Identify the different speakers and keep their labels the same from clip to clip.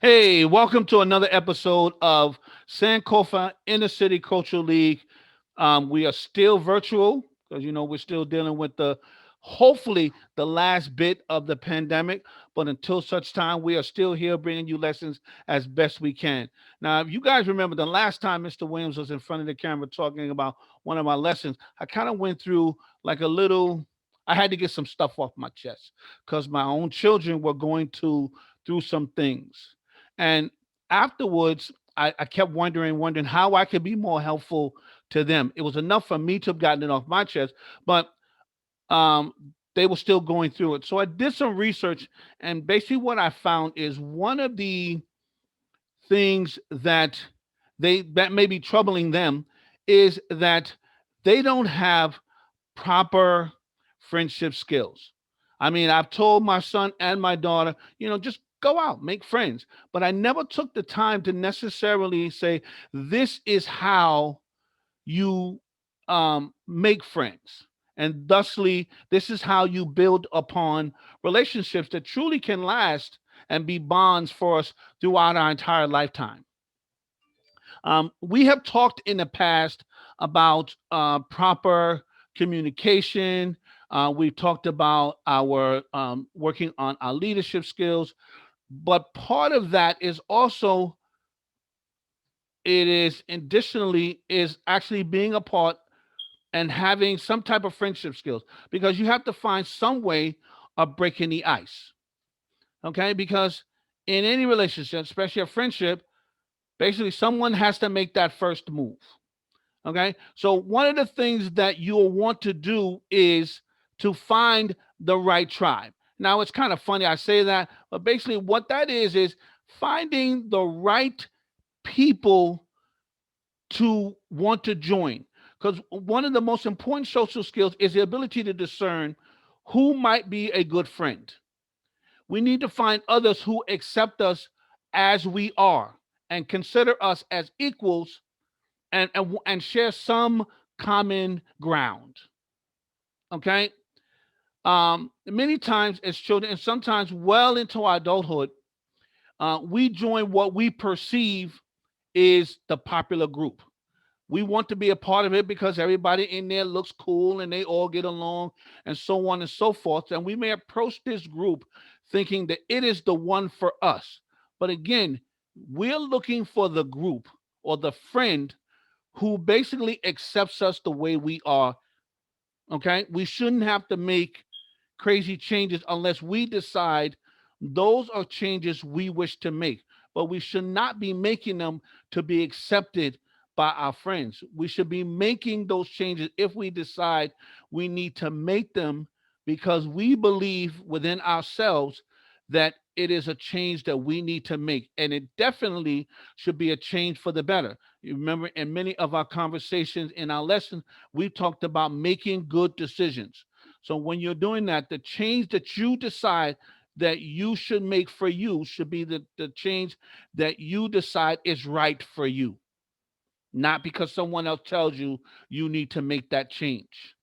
Speaker 1: Hey, welcome to another episode of Sankofa Inner City Cultural League. We are still virtual because we're still dealing with hopefully the last bit of the pandemic. But until such time, we are still here bringing you lessons as best we can. Now, if you guys remember the last time Mr. Williams was in front of the camera talking about one of my lessons, I kind of went through like a little. I had to get some stuff off my chest because my own children were going through some things. And afterwards, I kept wondering how I could be more helpful to them. It was enough for me to have gotten it off my chest, but um, they were still going through it. So I did some research, and basically what I found is one of the things that may be troubling them is that they don't have proper friendship skills. I mean, I've told my son and my daughter, just go out, make friends. But I never took the time to necessarily say, this is how you make friends. And thusly, this is how you build upon relationships that truly can last and be bonds for us throughout our entire lifetime. We have talked in the past about proper communication. We've talked about our working on our leadership skills, but part of that is also it is additionally is actually being a part and having some type of friendship skills because you have to find some way of breaking the ice. Okay, because in any relationship, especially a friendship, basically someone has to make that first move. Okay. So one of the things that you'll want to do is to find the right tribe. Now it's kind of funny I say that, but basically what that is finding the right people to want to join. Because one of the most important social skills is the ability to discern who might be a good friend. We need to find others who accept us as we are and consider us as equals and share some common ground. Okay. Many times as children, and sometimes well into our adulthood, we join what we perceive is the popular group. We want to be a part of it because everybody in there looks cool and they all get along and so on and so forth. And we may approach this group thinking that it is the one for us. But again, we're looking for the group or the friend who basically accepts us the way we are. Okay. We shouldn't have to make crazy changes unless we decide those are changes we wish to make. But we should not be making them to be accepted by our friends. We should be making those changes if we decide we need to make them because we believe within ourselves that it is a change that we need to make. And it definitely should be a change for the better. You remember in many of our conversations in our lessons, we talked about making good decisions. So when you're doing that, the change that you decide that you should make for you should be the change that you decide is right for you, not because someone else tells you you need to make that change.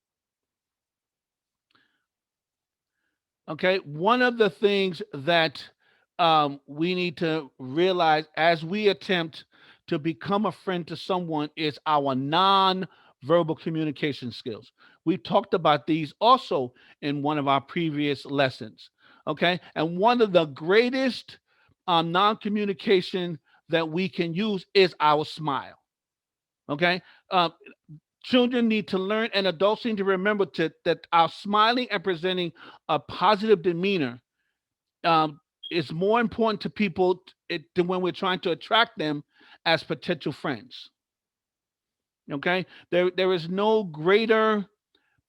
Speaker 1: Okay. One of the things that we need to realize as we attempt to become a friend to someone is our non-verbal communication skills. We talked about these also in one of our previous lessons. Okay. And one of the greatest non-communication that we can use is our smile. Okay. Children need to learn and adults need to remember that our smiling and presenting a positive demeanor um, is more important to people than when we're trying to attract them as potential friends. Okay, there is no greater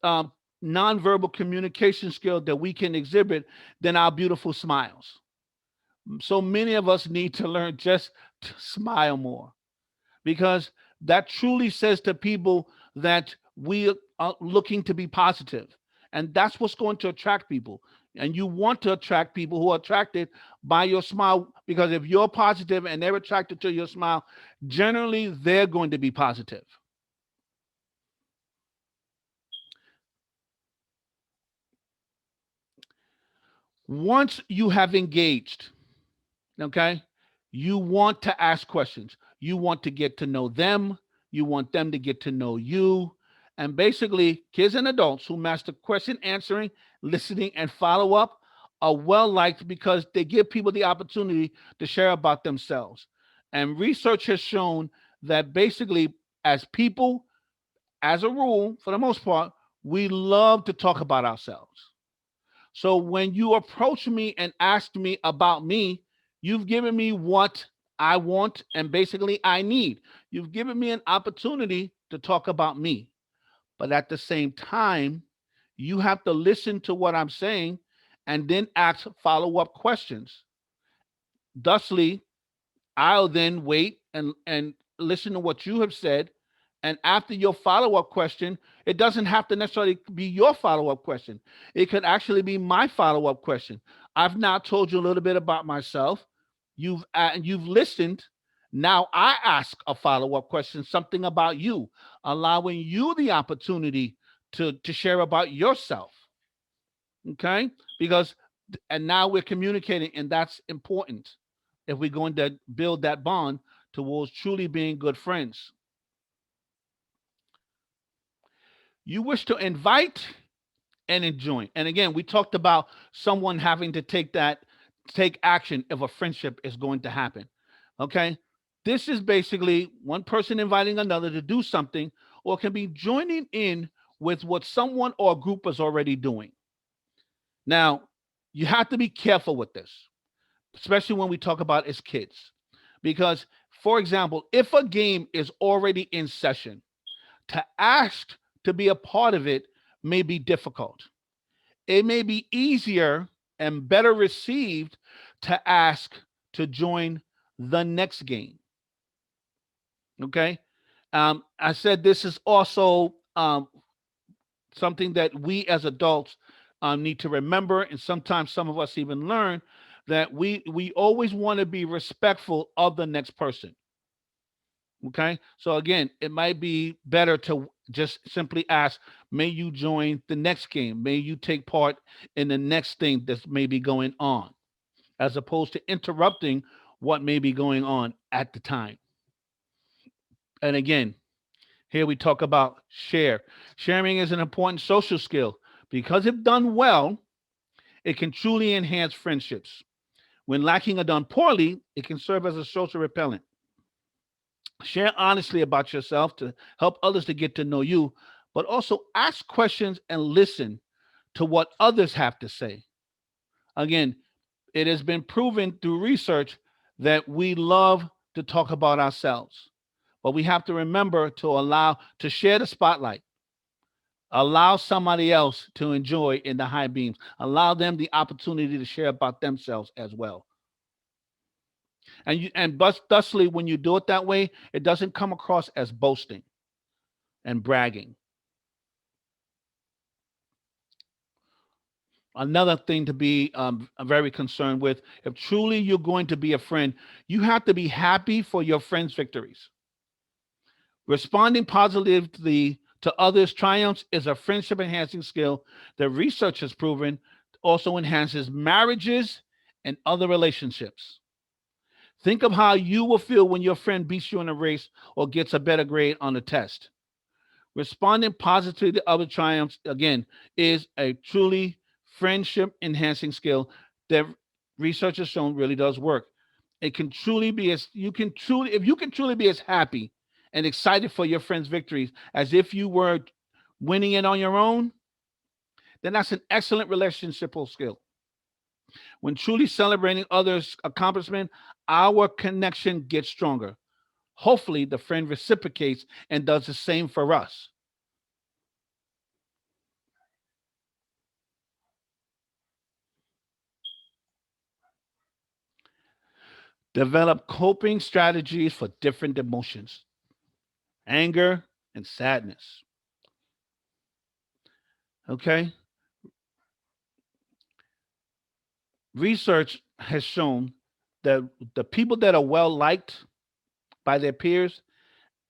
Speaker 1: um, nonverbal communication skill that we can exhibit than our beautiful smiles. So many of us need to learn just to smile more because that truly says to people that we are looking to be positive, and that's what's going to attract people. And you want to attract people who are attracted by your smile because if you're positive and they're attracted to your smile, generally they're going to be positive. Once you have engaged, okay, You want to ask questions. You want to get to know them. You want them to get to know you. And basically, kids and adults who master question answering, listening, and follow up are well liked because they give people the opportunity to share about themselves. And research has shown that basically, as people, as a rule, for the most part, we love to talk about ourselves. So when you approach me and ask me about me, you've given me what I want and basically I need. You've given me an opportunity to talk about me. But at the same time, you have to listen to what I'm saying and then ask follow up questions. Thusly, I'll then wait and listen to what you have said. And after your follow up question, it doesn't have to necessarily be your follow up question. It could actually be my follow up question. I've now told you a little bit about myself. You've listened. Now I ask a follow up question, something about you, allowing you the opportunity to share about yourself. Okay, because and now we're communicating, and that's important if we're going to build that bond towards truly being good friends. You wish to invite and enjoy. And again, we talked about someone having to take action if a friendship is going to happen. Okay. This is basically one person inviting another to do something or can be joining in with what someone or a group is already doing. Now, you have to be careful with this, especially when we talk about as kids. Because, for example, if a game is already in session, to ask to be a part of it may be difficult. It may be easier and better received to ask to join the next game. Okay. I said this is also something that we as adults need to remember, and sometimes some of us even learn that we always want to be respectful of the next person. Okay, so again, it might be better to just simply ask, may you join the next game? May you take part in the next thing that's maybe going on, as opposed to interrupting what may be going on at the time. And again, here we talk about share. Sharing is an important social skill because if done well, it can truly enhance friendships. When lacking or done poorly, it can serve as a social repellent. Share honestly about yourself to help others to get to know you, but also ask questions and listen to what others have to say. Again, it has been proven through research that we love to talk about ourselves, but we have to remember to allow to share the spotlight. Allow somebody else to enjoy in the high beams. Allow them the opportunity to share about themselves as well. Thusly, when you do it that way, it doesn't come across as boasting and bragging. Another thing to be very concerned with, if truly you're going to be a friend, you have to be happy for your friends' victories. Responding positively to others' triumphs is a friendship enhancing skill that research has proven also enhances marriages and other relationships. Think of how you will feel when your friend beats you in a race or gets a better grade on a test. Responding positively to other triumphs, again, is a truly friendship enhancing skill that research has shown really does work. It can truly be as you can truly, if you can truly be as happy and excited for your friend's victories as if you were winning it on your own, then that's an excellent relationship skill. When truly celebrating others' accomplishment, our connection gets stronger. Hopefully, the friend reciprocates and does the same for us. Develop coping strategies for different emotions, anger and sadness. Okay? Research has shown that the people that are well liked by their peers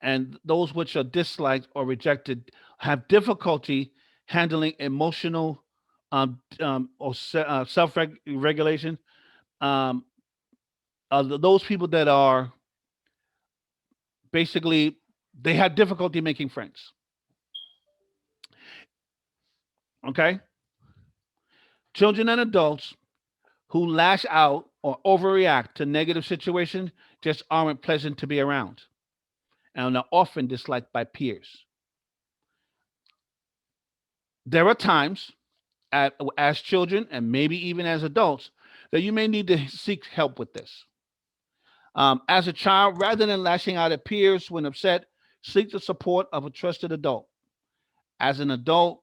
Speaker 1: and those which are disliked or rejected have difficulty handling emotional or self regulation, um, those people that are basically they have difficulty making friends. Okay, children and adults who lash out or overreact to negative situations just aren't pleasant to be around and are often disliked by peers. There are times as children and maybe even as adults that you may need to seek help with this. As a child, rather than lashing out at peers when upset, seek the support of a trusted adult. As an adult,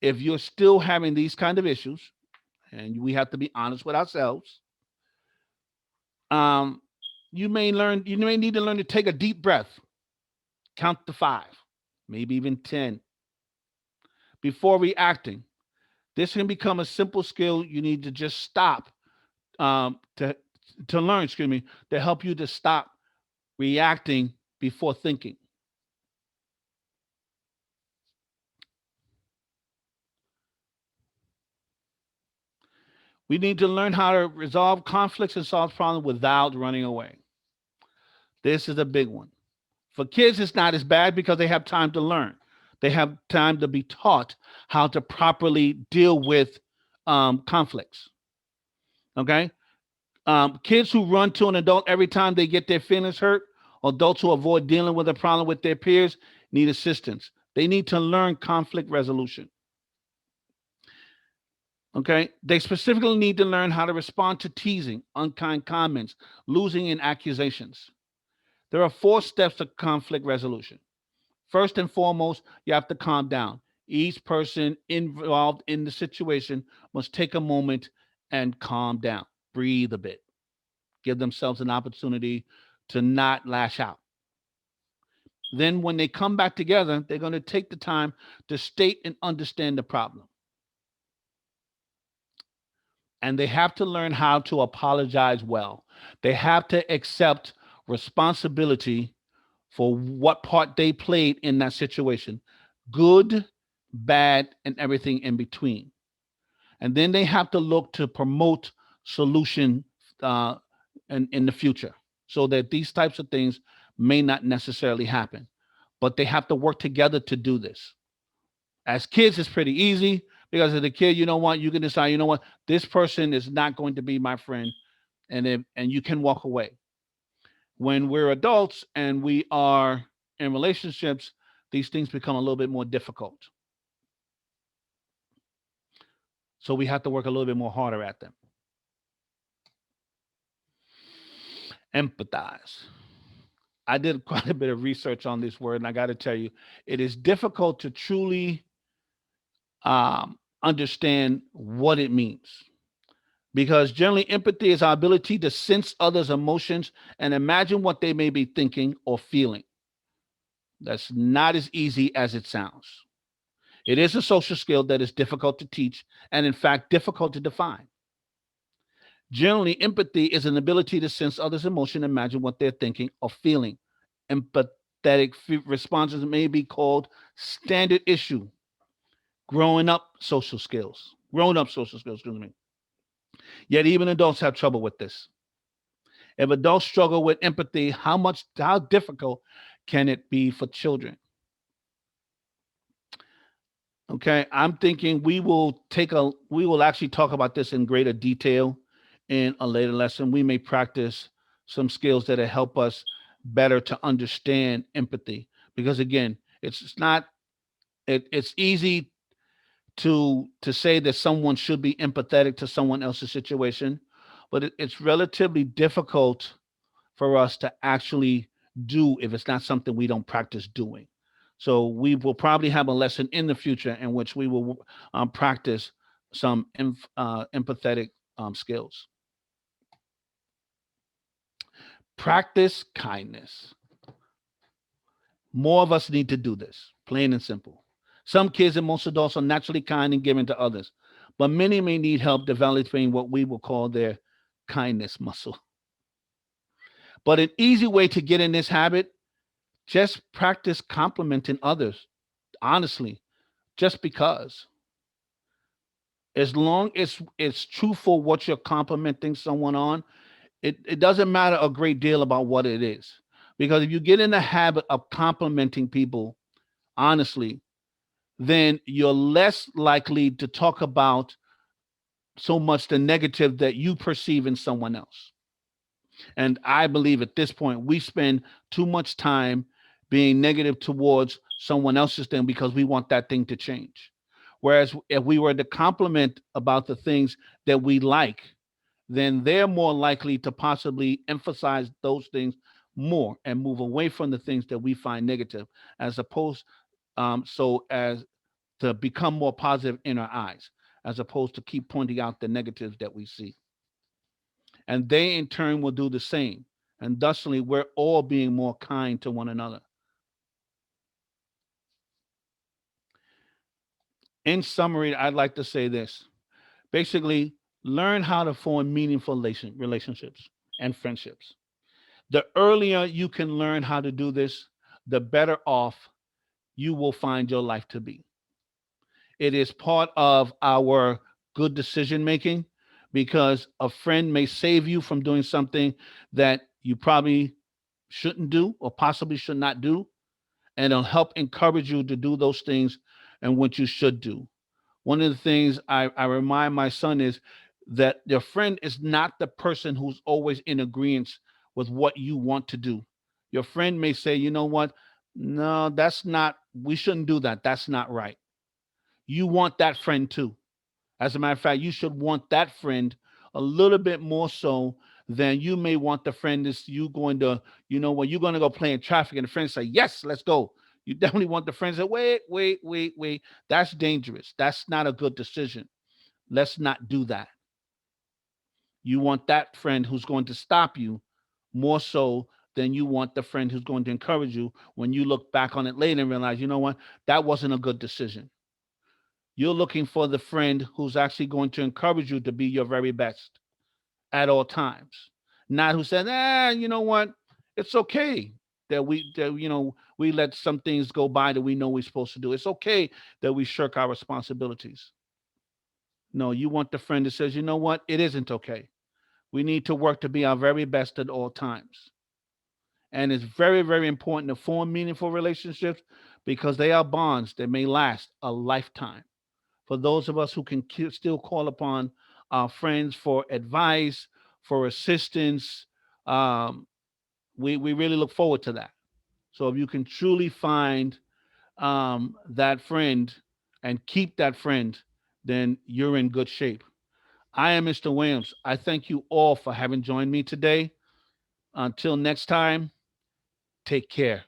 Speaker 1: if you're still having these kind of issues, and we have to be honest with ourselves, um, you may need to learn to take a deep breath, count to five, maybe even 10, before reacting. This can become a simple skill you need to just stop um, to to learn. Excuse me, to help you to stop reacting before thinking. We need to learn how to resolve conflicts and solve problems without running away. This is a big one. For kids, it's not as bad because they have time to learn. They have time to be taught how to properly deal with conflicts. Okay. Kids who run to an adult every time they get their feelings hurt, adults who avoid dealing with a problem with their peers need assistance. They need to learn conflict resolution. Okay. They specifically need to learn how to respond to teasing, unkind comments, losing, and accusations. There are four steps to conflict resolution. First and foremost, you have to calm down. Each person involved in the situation must take a moment and calm down, breathe a bit, give themselves an opportunity to not lash out. Then, when they come back together, they're going to take the time to state and understand the problem. And they have to learn how to apologize well. They have to accept responsibility for what part they played in that situation, good, bad, and everything in between. And then they have to look to promote solution uh, in the future so that these types of things may not necessarily happen. But they have to work together to do this. As kids, it's pretty easy because as a kid, you know what, you can decide, you know what, this person is not going to be my friend, and you can walk away. When we're adults and we are in relationships, these things become a little bit more difficult. So we have to work a little bit more harder at them. Empathize. I did quite a bit of research on this word, and I got to tell you, it is difficult to truly understand what it means. Because generally, empathy is our ability to sense others' emotions and imagine what they may be thinking or feeling. That's not as easy as it sounds. It is a social skill that is difficult to teach and, in fact, difficult to define. Generally, empathy is an ability to sense others' emotion, imagine what they're thinking or feeling. Empathetic responses may be called standard issue, grown up social skills, excuse me. Yet even adults have trouble with this. If adults struggle with empathy, how difficult can it be for children? Okay, I'm thinking we will actually talk about this in greater detail in a later lesson. We may practice some skills that help us better to understand empathy because again, it's not it's easy to say that someone should be empathetic to someone else's situation, but it's relatively difficult for us to actually do if it's not something we don't practice doing. So we will probably have a lesson in the future in which we will practice some empathetic skills. Practice kindness. More of us need to do this, plain and simple. Some kids and most adults are naturally kind and giving to others, but many may need help developing what we will call their kindness muscle. But an easy way to get in this habit, just practice complimenting others, honestly, just because. As long as it's truthful what you're complimenting someone on, It doesn't matter a great deal about what it is. Because if you get in the habit of complimenting people honestly, then you're less likely to talk about so much the negative that you perceive in someone else. And I believe at this point, we spend too much time being negative towards someone else's thing because we want that thing to change. Whereas if we were to compliment about the things that we like, then they're more likely to possibly emphasize those things more and move away from the things that we find negative, as opposed so as to become more positive in our eyes, as opposed to keep pointing out the negatives that we see. And they in turn will do the same. And thusly, we're all being more kind to one another. In summary, I'd like to say this. Basically, learn how to form meaningful relationships and friendships. The earlier you can learn how to do this, the better off you will find your life to be. It is part of our good decision making because a friend may save you from doing something that you probably shouldn't do or possibly should not do, and it'll help encourage you to do those things and what you should do. One of the things I remind my son is that your friend is not the person who's always in agreement with what you want to do. Your friend may say, you know what? No, that's not, we shouldn't do that. That's not right. You want that friend too. As a matter of fact, you should want that friend a little bit more so than you may want the friend is you going to, when you're going to go play in traffic and the friends say, yes, let's go. You definitely want the friends that wait, wait, wait, wait. That's dangerous. That's not a good decision. Let's not do that. You want that friend who's going to stop you more so than you want the friend who's going to encourage you when you look back on it later and realize, you know what, that wasn't a good decision. You're looking for the friend who's actually going to encourage you to be your very best at all times. Not who said, you know what? It's okay that we let some things go by that we know we're supposed to do. It's okay that we shirk our responsibilities. No, you want the friend that says, you know what? It isn't okay. We need to work to be our very best at all times. And it's very, very important to form meaningful relationships because they are bonds that may last a lifetime. For those of us who can still call upon our friends for advice, for assistance, um, we really look forward to that. So if you can truly find that friend and keep that friend, then you're in good shape. I am Mr. Williams. I thank you all for having joined me today. Until next time, take care.